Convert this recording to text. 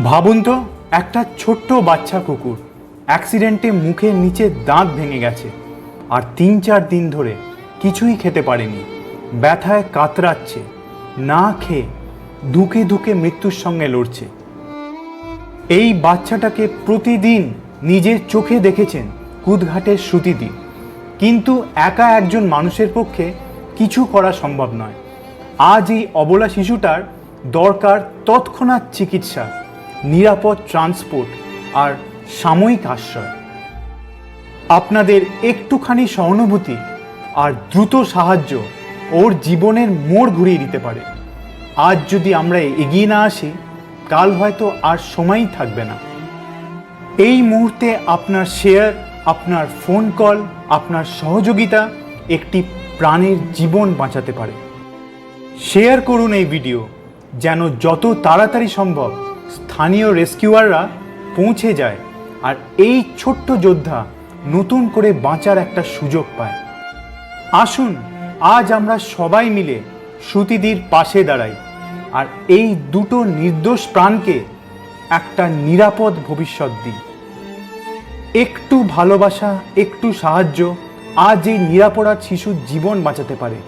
ভাবুন তো, একটা ছোট্ট বাচ্চা কুকুর অ্যাক্সিডেন্টে মুখের নিচে দাঁত ভেঙে গেছে আর ৩-৪ দিন ধরে কিছুই খেতে পারেনি, ব্যথায় কাতরাচ্ছে, না খেয়ে ধুকে ধুকে মৃত্যুর সঙ্গে লড়ছে। এই বাচ্চাটাকে প্রতিদিন নিজের চোখে দেখেছেন কুদঘাটের শ্রুতিদি, কিন্তু একা একজন মানুষের পক্ষে কিছু করা সম্ভব নয়। আজ এই অবলা শিশুটার দরকার তৎক্ষণাৎ চিকিৎসা, নিরাপদ ট্রান্সপোর্ট আর সাময়িক আশ্রয়। আপনাদের একটুখানি সহানুভূতি আর দ্রুত সাহায্য ওর জীবনের মোড় ঘুরিয়ে দিতে পারে। আজ যদি আমরা এগিয়ে না আসি, কাল হয়তো আর সময়ই থাকবে না। এই মুহূর্তে আপনার শেয়ার, আপনার ফোন কল, আপনার সহযোগিতা একটি প্রাণের জীবন বাঁচাতে পারে। শেয়ার করুন এই ভিডিও, যেন যত তাড়াতাড়ি সম্ভব স্থানীয় রেস্কিউয়াররা পৌঁছে যায় আর এই ছোট্ট যোদ্ধা নতুন করে বাঁচার একটা সুযোগ পায়। আসুন আজ আমরা সবাই মিলে শ্রুতিদির পাশে দাঁড়াই আর এই দুটো নির্দোষ প্রাণকে একটা নিরাপদ ভবিষ্যৎ দিই। একটু ভালোবাসা, একটু সাহায্য আজ এই নিরাপরাধ শিশুর জীবন বাঁচাতে পারে।